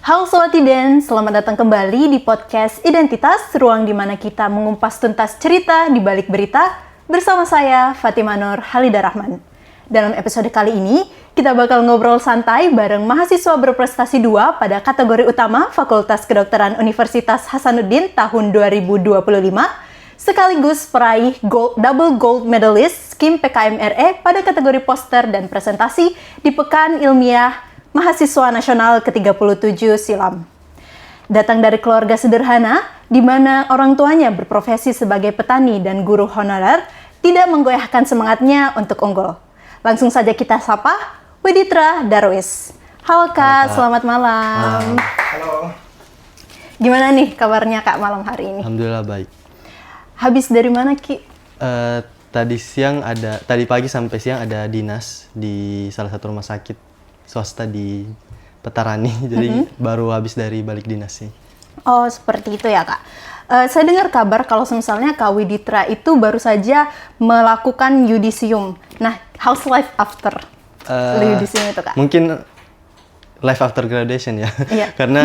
Halo Sobat Iden, selamat datang kembali di podcast Identitas, ruang di mana kita mengupas tuntas cerita di balik berita bersama saya, Fatimah Nur Halida Rahman. Dalam episode kali ini, kita bakal ngobrol santai bareng mahasiswa berprestasi 2 pada kategori utama Fakultas Kedokteran Universitas Hasanuddin tahun 2025, sekaligus peraih double gold medalist SKIM PKMRE pada kategori poster dan presentasi di Pekan Ilmiah Mahasiswa Nasional ke-37 silam. Datang dari keluarga sederhana, di mana orang tuanya berprofesi sebagai petani dan guru honorer, tidak menggoyahkan semangatnya untuk unggul. Langsung saja kita sapa Widitra Darwis. Halo Kak, selamat malam. Halo. Gimana nih kabarnya Kak malam hari ini? Alhamdulillah baik. Habis dari mana Ki? Tadi pagi sampai siang ada dinas di salah satu rumah sakit swasta di Petarani, jadi baru habis dari balik dinas sih. Oh, seperti itu ya Kak. Saya dengar kabar kalau misalnya Kak Widitra itu baru saja melakukan yudisium. Nah, how's life after yudisium itu Kak? Mungkin life after graduation ya, Iya. karena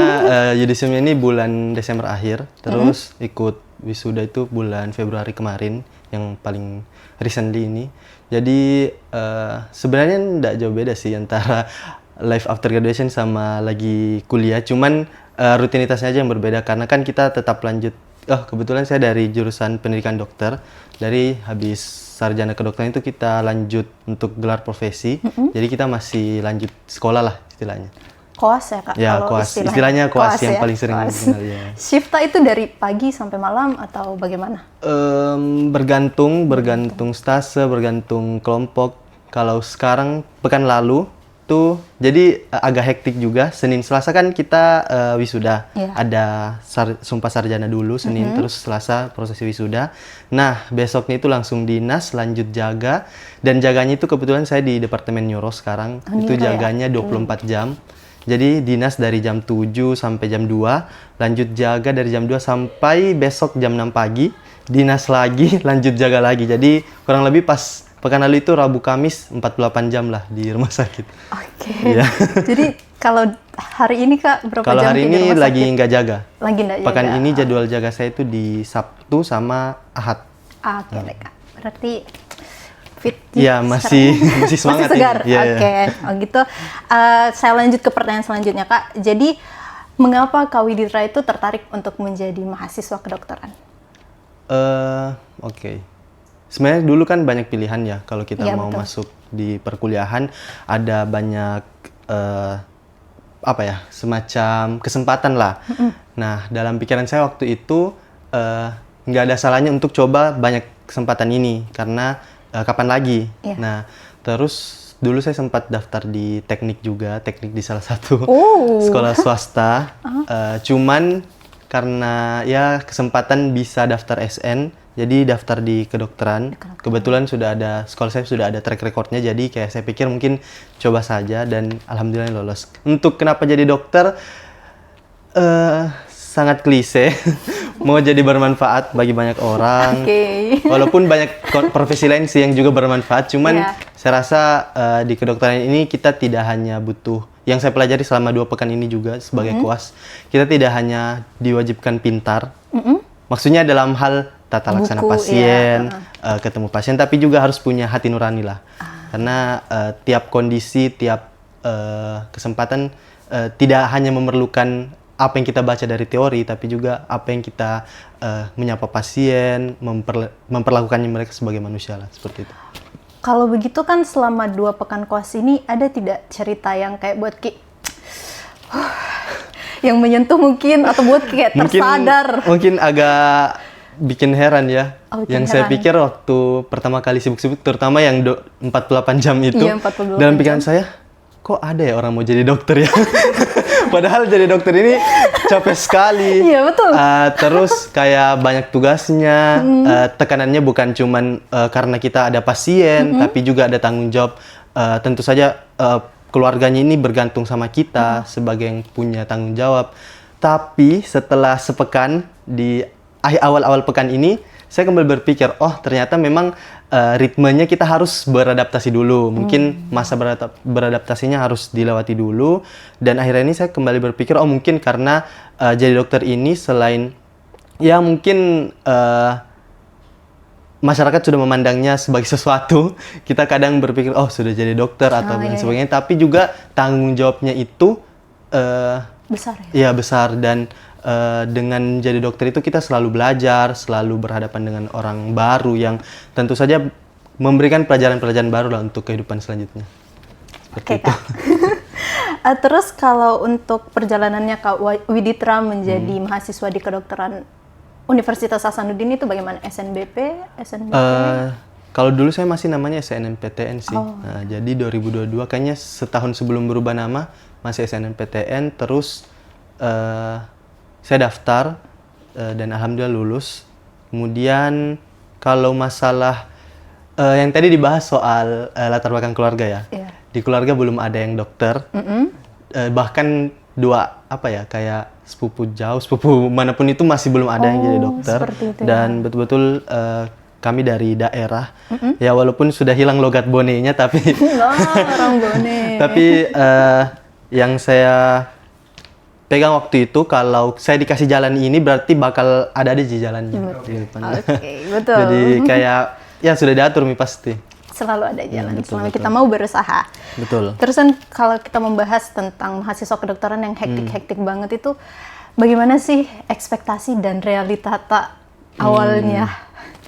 yudisiumnya ini bulan Desember akhir, terus ikut wisuda itu bulan Februari kemarin, yang paling recently ini. Jadi sebenarnya nggak jauh beda sih antara life after graduation sama lagi kuliah, cuman rutinitasnya aja yang berbeda karena kan kita tetap lanjut. Kebetulan saya dari jurusan pendidikan dokter, dari habis sarjana kedokteran itu kita lanjut untuk gelar profesi, jadi kita masih lanjut sekolah lah istilahnya. Koas ya Kak? Ya, kalau koas. Istilahnya koas yang ya? paling sering dikenal ya. Shiftnya itu dari pagi sampai malam atau bagaimana? Bergantung stase, bergantung kelompok. Kalau sekarang pekan lalu tuh jadi agak hektik juga. Senin Selasa kan kita wisuda. Iya. Ada sumpah sarjana dulu Senin, terus Selasa prosesi wisuda. Nah, besoknya itu langsung dinas, lanjut jaga. Dan jaganya itu kebetulan saya di Departemen Neuro sekarang. Itu jaganya 24 jam. Jadi dinas dari jam 7 sampai jam 2, lanjut jaga dari jam 2 sampai besok jam 6 pagi, dinas lagi, lanjut jaga lagi. Jadi kurang lebih pas pekan lalu itu Rabu Kamis 48 jam lah di rumah sakit. Oke. Iya. Jadi kalau hari ini Kak berapa Kalau jam hari di ini rumah lagi sakit? nggak jaga. Lagi nggak jaga. Pekan ini jadwal jaga saya itu di Sabtu sama Ahad. Oke deh Kak. Berarti fit. Iya, masih semangat masih segar. ini. Iya, Oke. Oh gitu. Saya lanjut ke pertanyaan selanjutnya Kak. Jadi mengapa Kak Widitra itu tertarik untuk menjadi mahasiswa kedokteran? Oke. Sebenarnya dulu kan banyak pilihan ya kalau kita Iya, mau betul. masuk di perkuliahan, ada banyak semacam kesempatan lah. Nah, dalam pikiran saya waktu itu nggak ada salahnya untuk coba banyak kesempatan ini karena kapan lagi. Iya. Nah, terus dulu saya sempat daftar di teknik di salah satu sekolah swasta. Cuman karena ya kesempatan bisa daftar SN, jadi daftar di kedokteran. Kebetulan sekolah saya sudah ada track recordnya, jadi kayak saya pikir mungkin coba saja dan alhamdulillah lolos. Untuk kenapa jadi dokter, sangat klise. Mau jadi bermanfaat bagi banyak orang. Oke. Walaupun banyak profesi lain sih yang juga bermanfaat, cuman Iya. saya rasa di kedokteran ini kita tidak hanya butuh, yang saya pelajari selama 2 pekan ini juga sebagai koas, kita tidak hanya diwajibkan pintar, maksudnya dalam hal tata laksana Buku, pasien, iya. ketemu pasien, tapi juga harus punya hati nurani lah. Karena tiap kondisi, tiap kesempatan tidak hanya memerlukan apa yang kita baca dari teori, tapi juga apa yang kita menyapa pasien, memperlakukannya mereka sebagai manusia lah, seperti itu. Kalau begitu kan selama 2 pekan koas ini ada tidak cerita yang kayak buat Ki yang menyentuh mungkin atau buat Ki kayak tersadar? Mungkin agak bikin heran ya. Bikin Yang saya heran. pikir waktu pertama kali sibuk-sibuk, terutama yang 48 jam itu, Iya, 48 dalam pikiran saya, kok ada ya orang mau jadi dokter ya? Padahal jadi dokter ini capek sekali. Iya, betul. Terus kayak banyak tugasnya, tekanannya bukan cuman karena kita ada pasien, tapi juga ada tanggung jawab. Tentu saja keluarganya ini bergantung sama kita sebagai yang punya tanggung jawab. Tapi setelah sepekan di awal-awal pekan ini, saya kembali berpikir, oh ternyata memang ritmenya kita harus beradaptasi dulu. Mungkin masa beradaptasinya harus dilewati dulu. Dan akhirnya ini saya kembali berpikir, oh mungkin karena jadi dokter ini selain ya mungkin masyarakat sudah memandangnya sebagai sesuatu, kita kadang berpikir oh sudah jadi dokter atau dan sebagainya. Tapi juga tanggung jawabnya itu besar ya? Iya besar, dan dengan jadi dokter itu kita selalu belajar, selalu berhadapan dengan orang baru yang tentu saja memberikan pelajaran-pelajaran baru lah untuk kehidupan selanjutnya. Seperti itu. Kak. Terus kalau untuk perjalanannya Kak Widitra menjadi mahasiswa di kedokteran Universitas Hasanuddin itu bagaimana? SNBP? Kalau dulu saya masih namanya SNMPTN sih. Nah, jadi 2022 kayaknya setahun sebelum berubah nama masih SNMPTN, terus saya daftar dan alhamdulillah lulus. Kemudian kalau masalah yang tadi dibahas soal latar belakang keluarga ya. Di keluarga belum ada yang dokter. Bahkan kayak sepupu jauh, sepupu manapun itu masih belum ada yang jadi dokter. Dan betul-betul kami dari daerah. Ya walaupun sudah hilang logat bonenya tapi orang bone. tapi yang saya pegang waktu itu, kalau saya dikasih jalan ini berarti bakal ada di jalannya di depan. Betul. Jadi kayak ya sudah diatur pasti. Selalu ada jalan, selama kita mau berusaha. Betul. Terus kan kalau kita membahas tentang mahasiswa kedokteran yang hektik-hektik banget itu, bagaimana sih ekspektasi dan realita awalnya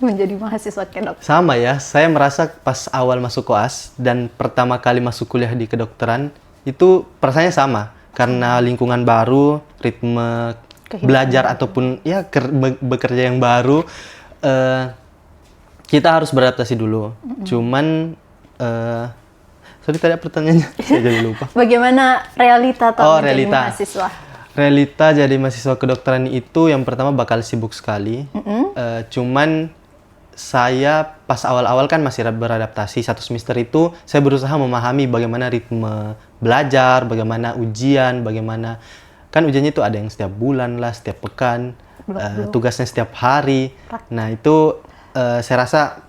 menjadi mahasiswa kedokteran? Sama ya, saya merasa pas awal masuk koas dan pertama kali masuk kuliah di kedokteran, itu perasaannya sama. Karena lingkungan baru, ritme belajar ataupun ya bekerja yang baru, kita harus beradaptasi dulu. Cuman, sorry tadi pertanyaannya, saya jadi lupa. Bagaimana realita menjadi mahasiswa? Realita jadi mahasiswa kedokteran itu yang pertama bakal sibuk sekali. Cuman saya pas awal-awal kan masih beradaptasi. 1 semester itu saya berusaha memahami bagaimana ritme belajar, bagaimana ujian, bagaimana kan ujiannya itu ada yang setiap bulan lah, setiap pekan, tugasnya setiap hari. Nah itu saya rasa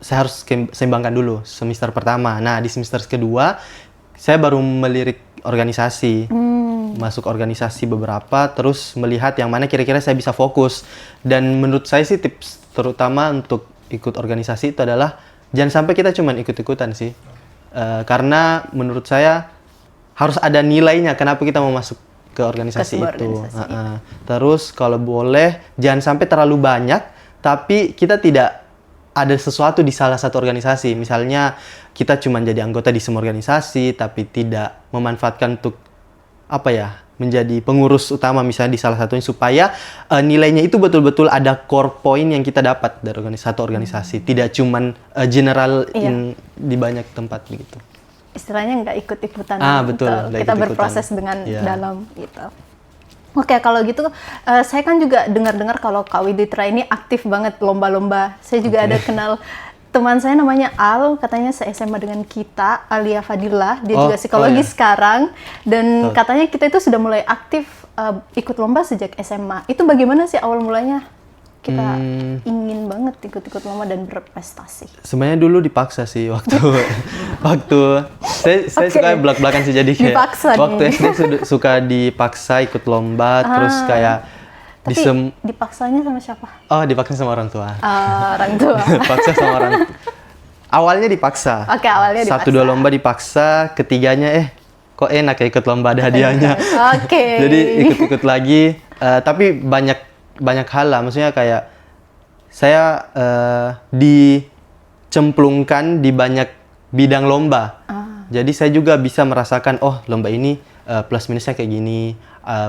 saya harus seimbangkan dulu semester pertama. Nah di semester kedua saya baru melirik organisasi, masuk organisasi beberapa, terus melihat yang mana kira-kira saya bisa fokus. Dan menurut saya sih tips terutama untuk ikut organisasi itu adalah jangan sampai kita cuman ikut-ikutan sih. Karena menurut saya harus ada nilainya kenapa kita mau masuk ke organisasi itu. Terus kalau boleh jangan sampai terlalu banyak, tapi kita tidak ada sesuatu di salah satu organisasi. Misalnya kita cuma jadi anggota di semua organisasi, tapi tidak memanfaatkan untuk menjadi pengurus utama misalnya di salah satunya, supaya nilainya itu betul-betul ada core point yang kita dapat dari satu organisasi, tidak cuman general di banyak tempat begitu. Istilahnya nggak ikut-ikutan. Betul. Kita berproses dengan dalam gitu. Oke, kalau gitu saya kan juga dengar-dengar kalau Kak Widitra ini aktif banget lomba-lomba. Saya juga ada kenal teman saya namanya Al, katanya se-SMA dengan kita, Alia Fadila, dia juga psikologi sekarang, dan katanya kita itu sudah mulai aktif ikut lomba sejak SMA. Itu bagaimana sih awal mulanya kita ingin banget ikut-ikut lomba dan berprestasi? Sebenarnya dulu dipaksa sih waktu saya suka belak-belakan sih, jadi kayak waktu SD suka dipaksa ikut lomba, terus kayak dipaksanya sama siapa? Dipaksa sama orang tua. Orang tua. Dipaksa sama orang tua. Awalnya dipaksa. Awalnya dipaksa. 1-2 lomba dipaksa, ketiganya kok enak ya ikut lomba, ada hadiahnya. Jadi ikut-ikut lagi. Tapi banyak hal lah, maksudnya kayak saya dicemplungkan di banyak bidang lomba. Jadi saya juga bisa merasakan, lomba ini plus minusnya kayak gini,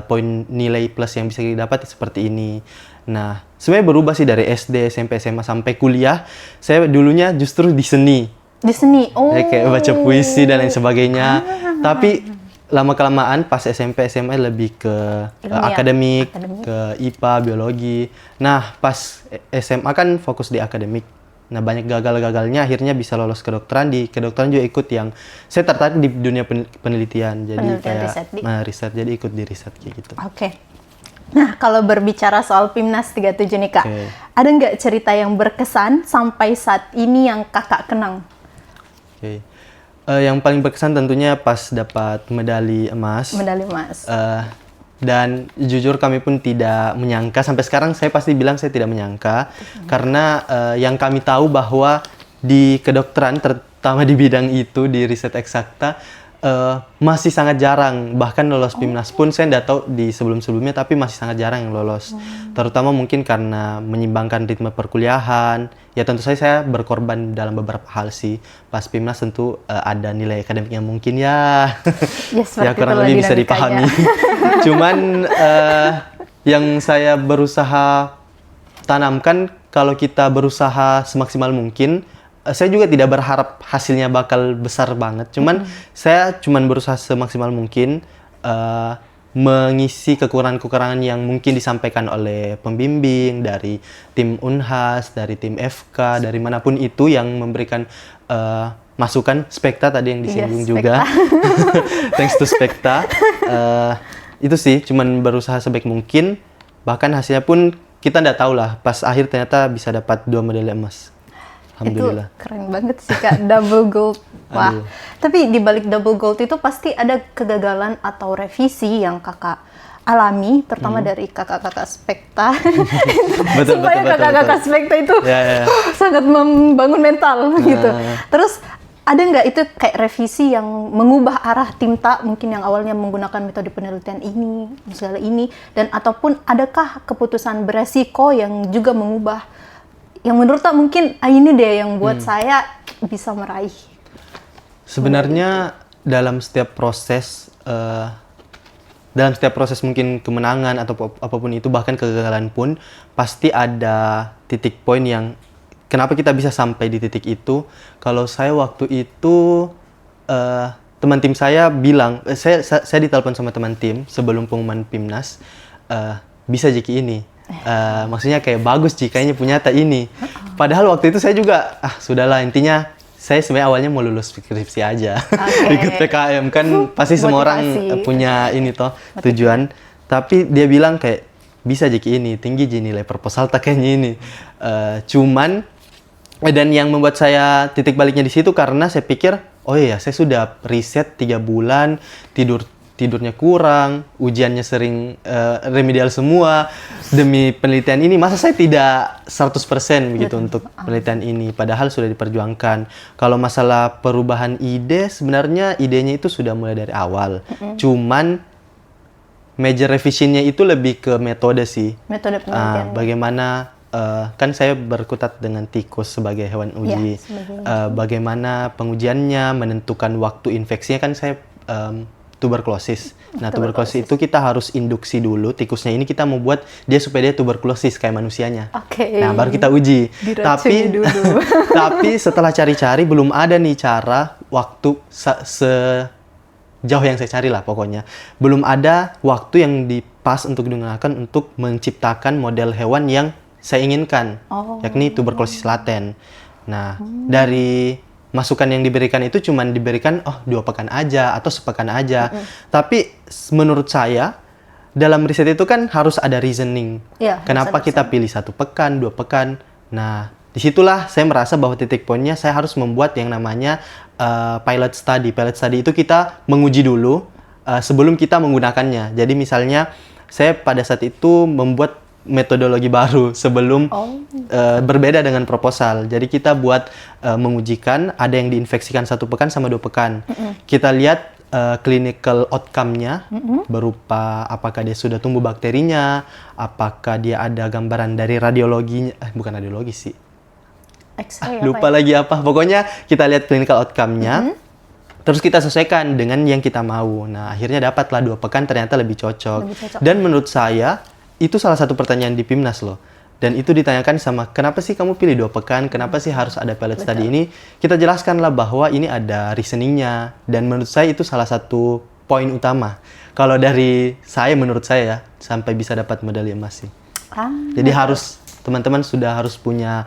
poin nilai plus yang bisa didapat seperti ini. Nah, sebenarnya berubah sih dari SD, SMP, SMA sampai kuliah. Saya dulunya justru di seni. Di seni? Kayak baca puisi dan lain sebagainya. Tapi lama-kelamaan pas SMP, SMA lebih ke akademik, ke IPA, biologi. Nah, pas SMA kan fokus di akademik. Nah, banyak gagal-gagalnya, akhirnya bisa lolos kedokteran. Di kedokteran juga ikut yang saya tertarik di dunia penelitian. Jadi kayak riset, jadi ikut di riset kayak gitu. Nah, kalau berbicara soal PIMNAS 37 nih Kak, ada nggak cerita yang berkesan sampai saat ini yang kakak kenang? Oke. Yang paling berkesan tentunya pas dapat medali emas. Medali emas. Dan jujur kami pun tidak menyangka, sampai sekarang saya pasti bilang saya tidak menyangka, karena yang kami tahu bahwa di kedokteran, terutama di bidang itu, di riset eksakta, masih sangat jarang, bahkan lolos PIMNAS pun saya tidak tahu di sebelum-sebelumnya, tapi masih sangat jarang yang lolos. Terutama mungkin karena menyimbangkan ritme perkuliahan. Ya tentu saja saya berkorban dalam beberapa hal sih. Pas PIMNAS tentu ada nilai akademik yang mungkin ya, ya kurang lebih bisa dipahami. Cuman yang saya berusaha tanamkan, kalau kita berusaha semaksimal mungkin, saya juga tidak berharap hasilnya bakal besar banget. Cuman saya cuman berusaha semaksimal mungkin mengisi kekurangan-kekurangan yang mungkin disampaikan oleh pembimbing dari tim Unhas, dari tim FK, dari manapun itu yang memberikan masukan. Spekta tadi yang disinggung juga. Thanks to Spekta. Itu sih, cuman berusaha sebaik mungkin. Bahkan hasilnya pun kita nggak tahu lah. Pas akhir ternyata bisa dapat 2 medali emas. Alhamdulillah. Itu keren banget sih Kak, double gold. Wah, tapi di balik double gold itu pasti ada kegagalan atau revisi yang kakak alami, terutama dari kakak-kakak Spekta. Supaya kakak-kakak Spekta itu sangat membangun mental gitu. Terus ada nggak itu kayak revisi yang mengubah arah tim tak, mungkin yang awalnya menggunakan metode penelitian ini, segala ini, dan ataupun adakah keputusan beresiko yang juga mengubah, yang menurut tak mungkin ini deh yang buat saya bisa meraih? Sebenarnya dalam setiap proses mungkin kemenangan atau apapun itu, bahkan kegagalan pun pasti ada titik poin yang kenapa kita bisa sampai di titik itu. Kalau saya waktu itu teman tim saya bilang, saya ditelepon sama teman tim sebelum pengumuman PIMNAS, bisa Jeki ini. Maksudnya kayak bagus Ji, kayaknya punya ini. Padahal waktu itu saya juga, sudahlah, intinya saya sebenarnya awalnya mau lulus skripsi aja. Ikut PKM kan pasti semua orang punya ini toh tujuan. Tapi dia bilang kayak bisa Jeki ini, tinggi Ji nilai proposal tak kayaknya ini. Cuman dan yang membuat saya titik baliknya di situ karena saya pikir, oh iya saya sudah riset 3 bulan, tidurnya kurang, ujiannya sering remedial semua demi penelitian ini, masa saya tidak 100% begitu untuk penelitian ini, padahal sudah diperjuangkan. Kalau masalah perubahan ide, sebenarnya idenya itu sudah mulai dari awal. Cuman major revisionnya itu lebih ke metode sih. Metode penelitian. Bagaimana kan saya berkutat dengan tikus sebagai hewan uji. Bagaimana pengujiannya, menentukan waktu infeksinya, kan saya tuberkulosis. Nah, tuberkulosis itu kita harus induksi dulu tikusnya ini, kita mau buat dia supaya dia tuberkulosis kayak manusianya. Nah, baru kita uji. Tapi setelah cari-cari belum ada nih cara waktu sejauh yang saya cari lah pokoknya. Belum ada waktu yang pas untuk digunakan untuk menciptakan model hewan yang saya inginkan, yakni tuberkulosis laten. Nah, dari masukan yang diberikan itu cuman diberikan 2 pekan aja atau sepekan aja. Tapi menurut saya dalam riset itu kan harus ada reasoning. Kenapa kita pilih 1 pekan, 2 pekan. Nah, disitulah saya merasa bahwa titik poinnya saya harus membuat yang namanya pilot study. Pilot study itu kita menguji dulu sebelum kita menggunakannya. Jadi misalnya saya pada saat itu membuat metodologi baru sebelum berbeda dengan proposal. Jadi kita buat mengujikan, ada yang diinfeksikan 1 pekan sama 2 pekan. Kita lihat clinical outcome-nya berupa apakah dia sudah tumbuh bakterinya, apakah dia ada gambaran dari radiologinya, bukan radiologi sih. Lupa lagi apa. Pokoknya kita lihat clinical outcome-nya. Terus kita sesuaikan dengan yang kita mau. Nah, akhirnya dapatlah 2 pekan ternyata lebih cocok. Dan menurut saya itu salah satu pertanyaan di PIMNAS loh. Dan itu ditanyakan sama, kenapa sih kamu pilih 2 pekan? Kenapa sih harus ada pilot study ini? Kita jelaskanlah bahwa ini ada reasoningnya. Dan menurut saya itu salah satu poin utama. Kalau dari saya, menurut saya ya, sampai bisa dapat medali emas sih. Jadi harus, teman-teman sudah harus punya,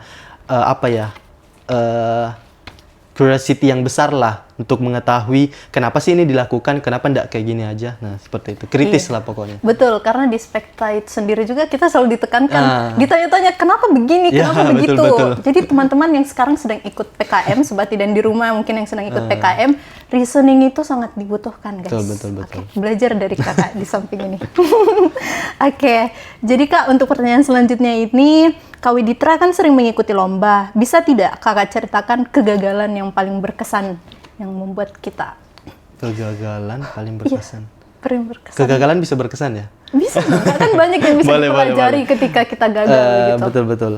curiosity yang besar lah. untuk mengetahui kenapa sih ini dilakukan, kenapa nggak kayak gini aja. Nah, seperti itu. Kritis lah pokoknya. Betul, karena di Spectate sendiri juga kita selalu ditekankan, ditanya-tanya kenapa begini, kenapa begitu. Betul. Jadi teman-teman yang sekarang sedang ikut PKM, Sobat Iden di rumah mungkin yang sedang ikut PKM, reasoning itu sangat dibutuhkan, guys. Betul. Oke, belajar dari kakak di samping ini. Oke, jadi Kak, untuk pertanyaan selanjutnya ini, Kak Widitra kan sering mengikuti lomba. Bisa tidak kakak ceritakan kegagalan yang paling berkesan yang membuat kita? Kegagalan paling berkesan. Paling berkesan. Kegagalan bisa berkesan ya? Bisa, kan banyak yang bisa dipelajari ketika kita gagal gitu. Betul.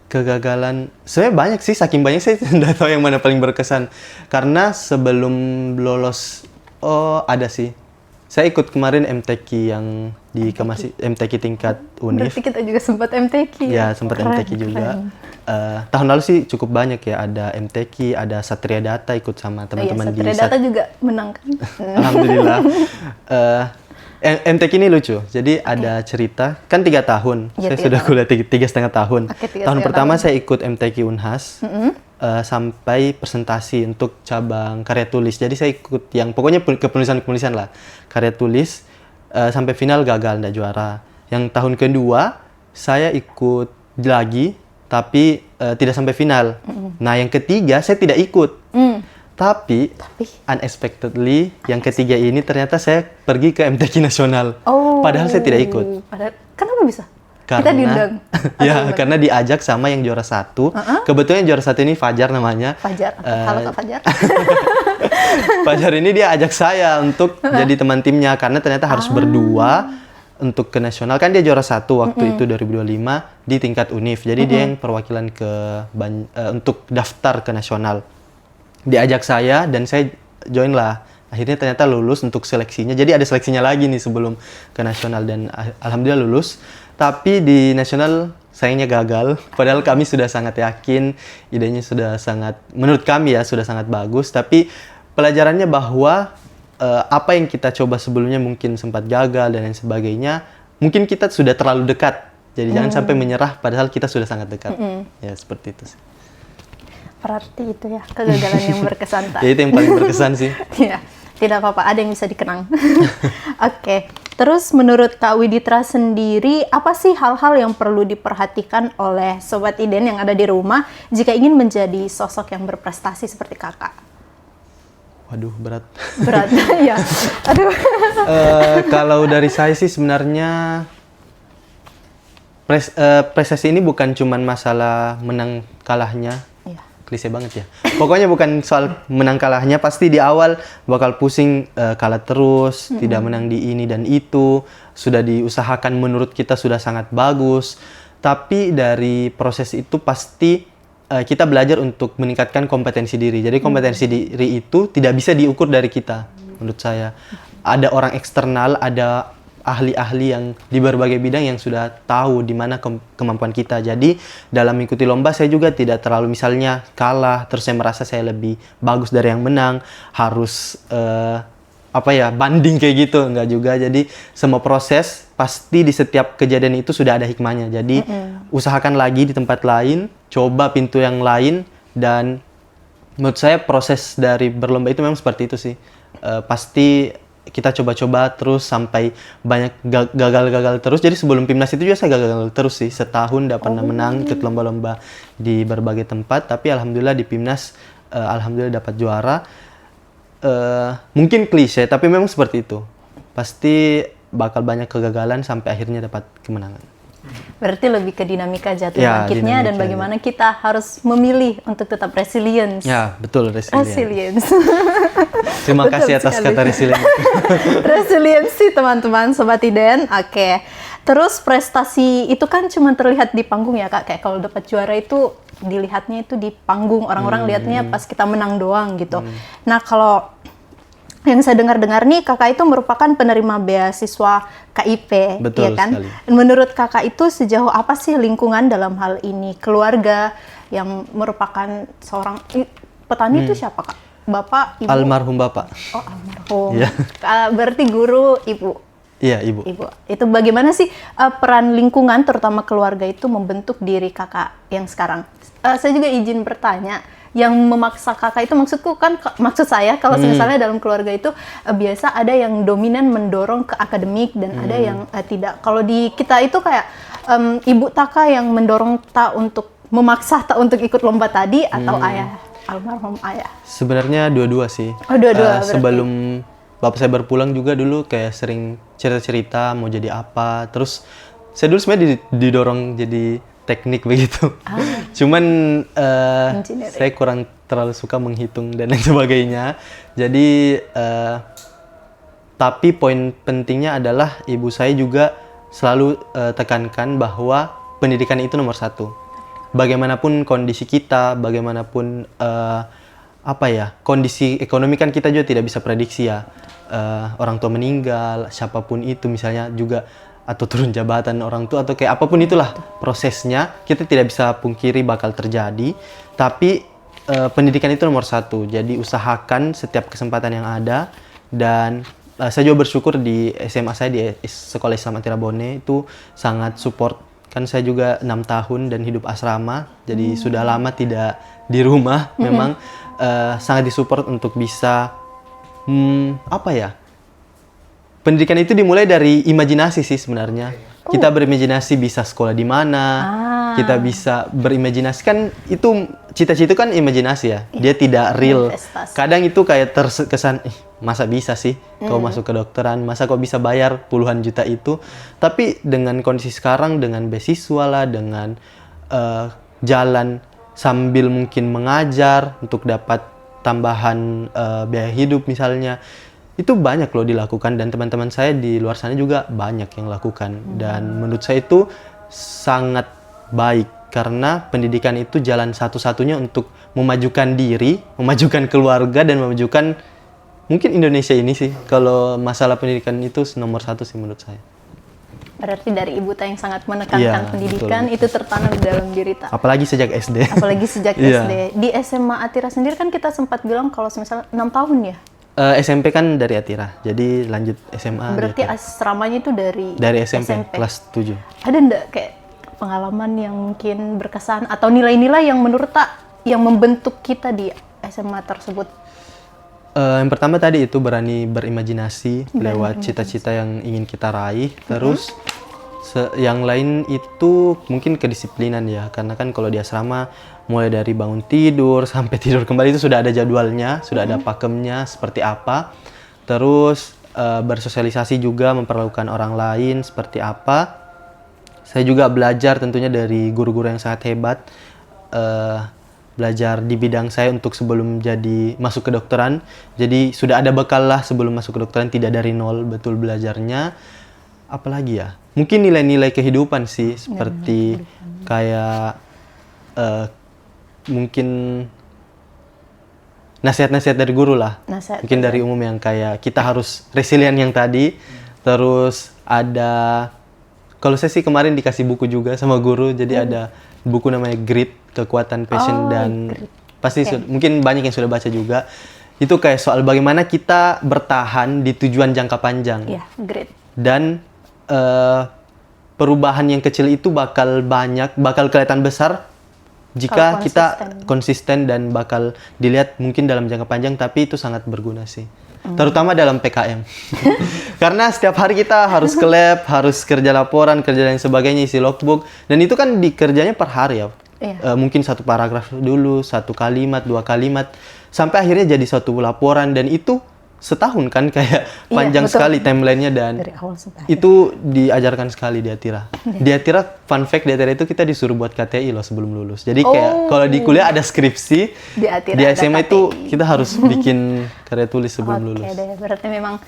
Kegagalan, sebenarnya banyak sih, saking banyak saya tidak tahu yang mana paling berkesan. Karena sebelum lolos, ada sih. Saya ikut kemarin MTQ yang di MTQ tingkat UNIF. Berarti kita juga sempat MTQ ya? Sempat MTQ juga. Tahun lalu sih cukup banyak ya, ada MTQ, ada Satria Data ikut sama teman-teman di Satria Data juga menang kan? Alhamdulillah. MTQ ini lucu, jadi ada cerita, kan 3 tahun, saya sudah kuliah 3,5 tahun. Tahun pertama saya ikut MTQ Unhas, sampai presentasi untuk cabang karya tulis. Jadi saya ikut yang pokoknya kepenulisan lah, karya tulis, sampai final gagal, nggak juara. Yang tahun kedua saya ikut lagi, tapi tidak sampai final. Nah yang ketiga saya tidak ikut. Tapi unexpectedly yang ketiga ini ternyata saya pergi ke MTQ nasional. Padahal saya tidak ikut. Kenapa bisa? Karena, kita diundang. Karena diajak sama yang juara 1. Kebetulan yang juara 1 ini Fajar namanya. Fajar. Halo Kak Fajar. Fajar ini dia ajak saya untuk jadi teman timnya karena ternyata harus berdua untuk ke nasional. Kan dia juara 1 waktu itu 2025 di tingkat UNIF. Jadi dia yang perwakilan untuk daftar ke nasional. Diajak saya dan saya join lah. Akhirnya ternyata lulus untuk seleksinya. Jadi ada seleksinya lagi nih sebelum ke nasional dan alhamdulillah lulus. Tapi di nasional sayangnya gagal. Padahal kami sudah sangat yakin, idenya sudah sangat, menurut kami ya sudah sangat bagus. Tapi pelajarannya bahwa apa yang kita coba sebelumnya mungkin sempat gagal dan lain sebagainya, mungkin kita sudah terlalu dekat. Jadi jangan sampai menyerah padahal kita sudah sangat dekat. Ya seperti itu sih. Berarti itu ya kegagalan yang berkesan. Ya itu yang paling berkesan sih. Ya, tidak apa-apa, ada yang bisa dikenang. Oke, terus menurut Kak Widitra sendiri, apa sih hal-hal yang perlu diperhatikan oleh Sobat Iden yang ada di rumah jika ingin menjadi sosok yang berprestasi seperti kakak? Waduh, berat. Berat, ya. Aduh. Kalau dari saya sih sebenarnya prestasi ini bukan cuman masalah menang kalahnya. Klise banget ya. Pokoknya bukan soal menang kalahnya, pasti di awal bakal pusing, kalah terus, tidak menang di ini dan itu, sudah diusahakan menurut kita sudah sangat bagus. Tapi dari proses itu pasti kita belajar untuk meningkatkan kompetensi diri. Jadi kompetensi diri itu tidak bisa diukur dari kita, menurut saya. Ada orang eksternal, ada ahli-ahli yang di berbagai bidang yang sudah tahu di mana kemampuan kita. Jadi dalam mengikuti lomba saya juga tidak terlalu misalnya kalah terus saya merasa saya lebih bagus dari yang menang, harus banding kayak gitu, enggak juga. Jadi semua proses pasti di setiap kejadian itu sudah ada hikmahnya. Jadi usahakan lagi di tempat lain, coba pintu yang lain, dan menurut saya proses dari berlomba itu memang seperti itu sih. Pasti kita coba-coba terus sampai banyak gagal-gagal terus. Jadi sebelum PIMNAS itu juga saya gagal terus sih. Setahun tidak pernah menang, ikut lomba-lomba di berbagai tempat. Tapi alhamdulillah di PIMNAS, alhamdulillah dapat juara. Mungkin klise, tapi memang seperti itu. Pasti bakal banyak kegagalan sampai akhirnya dapat kemenangan. Berarti lebih ke dinamika jatuh bangkitnya dan bagaimana kita harus memilih untuk tetap resilience. Ya, betul, resilience. Terima kasih atas kata resilience. Resiliensi teman-teman Sobat Iden. Oke. Terus prestasi itu kan cuma terlihat di panggung ya Kak. Kayak kalau dapat juara itu dilihatnya itu di panggung. Orang-orang lihatnya pas kita menang doang gitu. Nah, kalau yang saya dengar-dengar nih, kakak itu merupakan penerima beasiswa KIP, betul, ya kan? Sekali. Menurut kakak itu sejauh apa sih lingkungan dalam hal ini? Keluarga yang merupakan seorang petani itu siapa Kak? Bapak, Ibu? Almarhum Bapak. Oh, almarhum. Ya. Berarti guru, Ibu? Iya, Ibu. Itu bagaimana sih peran lingkungan, terutama keluarga itu membentuk diri kakak yang sekarang? Saya juga izin bertanya, yang memaksa kakak itu, maksudku kan, maksud saya kalau misalnya dalam keluarga itu biasa ada yang dominan mendorong ke akademik dan ada yang tidak. Kalau di kita itu kayak ibu Taka yang mendorong Tak untuk memaksa Tak untuk ikut lomba tadi, atau ayah, almarhum ayah? Sebenarnya dua-dua sih. Oh, dua-dua berarti. Sebelum bapak saya berpulang juga dulu kayak sering cerita-cerita mau jadi apa. Terus saya dulu sebenarnya didorong jadi teknik begitu. Cuman saya kurang terlalu suka menghitung dan lain sebagainya. Jadi tapi poin pentingnya adalah ibu saya juga selalu tekankan bahwa pendidikan itu nomor satu. Bagaimanapun kondisi kita, bagaimanapun kondisi ekonomi kan kita juga tidak bisa prediksi ya. Orang tua meninggal, siapapun itu misalnya juga, atau turun jabatan orang tua, atau kayak apapun itulah prosesnya, kita tidak bisa pungkiri bakal terjadi. Tapi pendidikan itu nomor satu. Jadi usahakan setiap kesempatan yang ada. Dan saya juga bersyukur di SMA saya, di Sekolah Islam Atira Bone itu sangat support. Kan saya juga 6 tahun dan hidup asrama, jadi sudah lama tidak di rumah. Memang sangat disupport untuk bisa pendidikan itu dimulai dari imajinasi sih sebenarnya. Kita berimajinasi bisa sekolah di mana, kita bisa berimajinasi, kan itu cita-cita kan imajinasi ya. Dia tidak real. Kadang itu kayak terkesan, masa bisa sih kau masuk ke dokteran, masa kau bisa bayar puluhan juta itu. Tapi dengan kondisi sekarang, dengan beasiswa lah, dengan jalan sambil mungkin mengajar untuk dapat tambahan biaya hidup misalnya, itu banyak loh dilakukan, dan teman-teman saya di luar sana juga banyak yang lakukan. Dan menurut saya itu sangat baik, karena pendidikan itu jalan satu-satunya untuk memajukan diri, memajukan keluarga, dan memajukan mungkin Indonesia ini sih. Kalau masalah pendidikan itu nomor satu sih menurut saya. Berarti dari ibu Ta yang sangat menekankan pendidikan, betul. Itu tertanam di dalam diri Ta. Apalagi sejak SD. Apalagi sejak SD. Di SMA Atira sendiri kan kita sempat bilang kalau misalnya 6 tahun ya? SMP kan dari Atira, jadi lanjut SMA. Berarti asramanya itu dari SMP kelas 7. Ada nggak kayak pengalaman yang mungkin berkesan atau nilai-nilai yang menurut Tak yang membentuk kita di SMA tersebut? Yang pertama tadi itu berani berimajinasi lewat cita-cita yang ingin kita raih. Terus yang lain itu mungkin kedisiplinan ya, karena kan kalau di asrama mulai dari bangun tidur sampai tidur kembali itu sudah ada jadwalnya, sudah ada pakemnya seperti apa. Terus bersosialisasi juga, memperlakukan orang lain seperti apa. Saya juga belajar tentunya dari guru-guru yang sangat hebat. Belajar di bidang saya untuk sebelum masuk ke dokteran. Jadi sudah ada bekal lah sebelum masuk ke dokteran, tidak dari nol, betul belajarnya. Apalagi ya? Mungkin nilai-nilai kehidupan sih, seperti kayak mungkin nasihat-nasihat dari guru lah. Mungkin dari umum yang kayak kita harus resilient yang tadi. Terus ada, kalau saya sih kemarin dikasih buku juga sama guru, jadi ada buku namanya Grit, Kekuatan Passion, dan pasti mungkin banyak yang sudah baca juga. Itu kayak soal bagaimana kita bertahan di tujuan jangka panjang. Iya, Grit. Dan perubahan yang kecil itu bakal kelihatan besar jika kita konsisten, dan bakal dilihat mungkin dalam jangka panjang, tapi itu sangat berguna sih. Terutama dalam PKM. Karena setiap hari kita harus ke lab, harus kerja laporan, kerja dan sebagainya, isi logbook. Dan itu kan dikerjanya per hari ya. Mungkin satu paragraf dulu, 1 kalimat, 2 kalimat. Sampai akhirnya jadi suatu laporan, dan itu setahun kan, kayak panjang sekali timelinenya, dan itu diajarkan sekali di Atira. Di Atira, fun fact, di Atira itu kita disuruh buat KTI loh sebelum lulus. Jadi kayak kalau di kuliah ada skripsi, di SMA itu kita harus bikin karya tulis sebelum lulus. Oke deh, berarti memang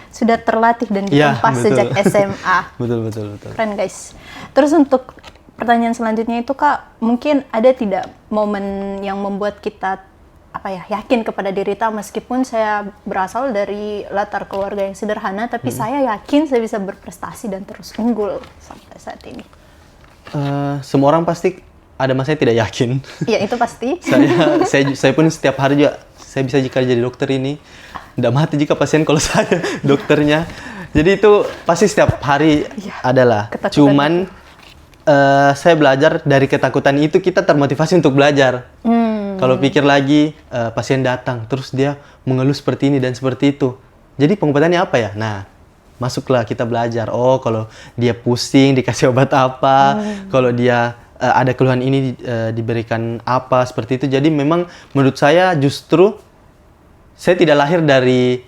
sudah terlatih dan ditempas sejak SMA. Betul. Keren guys. Terus untuk pertanyaan selanjutnya itu Kak, mungkin ada tidak momen yang membuat kita yakin kepada diri Ta, meskipun saya berasal dari latar keluarga yang sederhana, tapi saya yakin saya bisa berprestasi dan terus unggul sampai saat ini? Semua orang pasti ada masanya tidak yakin. Iya, itu pasti. Saya pun setiap hari juga, saya bisa jika jadi dokter ini, tidak mati jika pasien kalau saya dokternya. Jadi itu pasti setiap hari adalah. Cuman saya belajar dari ketakutan itu kita termotivasi untuk belajar. Kalau pikir lagi, pasien datang, terus dia mengeluh seperti ini dan seperti itu. Jadi pengobatannya apa ya? Nah, masuklah kita belajar. Oh, kalau dia pusing dikasih obat apa, kalau dia ada keluhan ini diberikan apa, seperti itu. Jadi memang menurut saya justru saya tidak lahir dari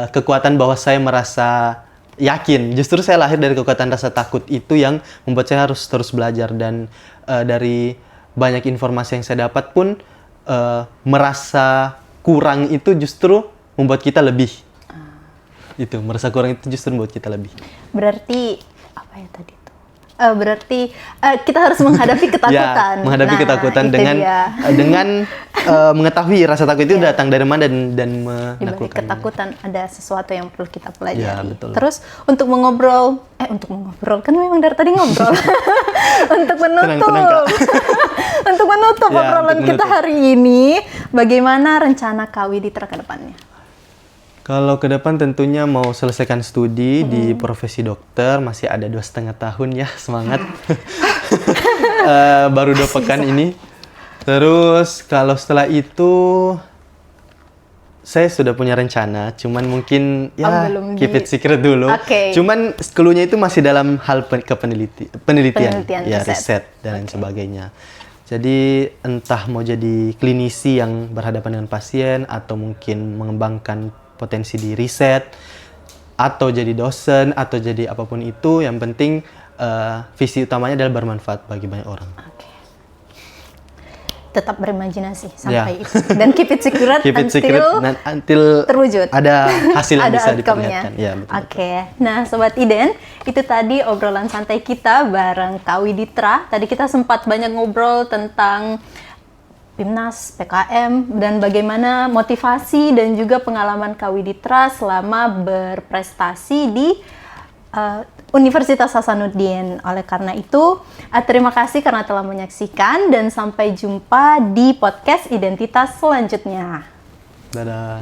kekuatan bahwa saya merasa yakin. Justru saya lahir dari kekuatan rasa takut itu yang membuat saya harus terus belajar. Dan dari banyak informasi yang saya dapat pun merasa kurang itu justru membuat kita lebih. Itu merasa kurang itu justru membuat kita lebih. Berarti apa ya tadi tuh? Berarti kita harus menghadapi ketakutan. Ya, menghadapi ketakutan itu dengan mengetahui rasa takut itu datang dari mana dan di balik menaklukkannya. ketakutan ada sesuatu yang perlu kita pelajari. Ya, betul. Terus untuk mengobrol kan memang dari tadi ngobrol. Untuk menutup, Tenang, Kak. untuk menutup Ya, obrolan untuk kita menutup. hari ini, bagaimana rencana Kak Widitra ke depannya? Kalau ke depan tentunya mau selesaikan studi di profesi dokter, masih ada 2,5 tahun ya, semangat. Baru 2 pekan ini. Terus kalau setelah itu saya sudah punya rencana, cuman mungkin ya belum keep it secret dulu. Oke. Cuman clue-nya itu masih dalam hal penelitian, ya riset. riset dan lain sebagainya. Jadi entah mau jadi klinisi yang berhadapan dengan pasien atau mungkin mengembangkan potensi di riset atau jadi dosen atau jadi apapun itu, yang penting visi utamanya adalah bermanfaat bagi banyak orang. Oke. Tetap berimajinasi sampai Ya. itu. Dan keep it secret Keep it secret until terwujud. ada hasil yang Ada bisa outcome-nya. diperlihatkan. Ya, betul. Oke. Nah, Sobat Iden, itu tadi obrolan santai kita bareng Kak Widitra. Tadi kita sempat banyak ngobrol tentang PIMNAS, PKM, dan bagaimana motivasi dan juga pengalaman Kak Widitra selama berprestasi di Universitas Hasanuddin. Oleh karena itu, terima kasih karena telah menyaksikan dan sampai jumpa di podcast Identitas selanjutnya. Dadah.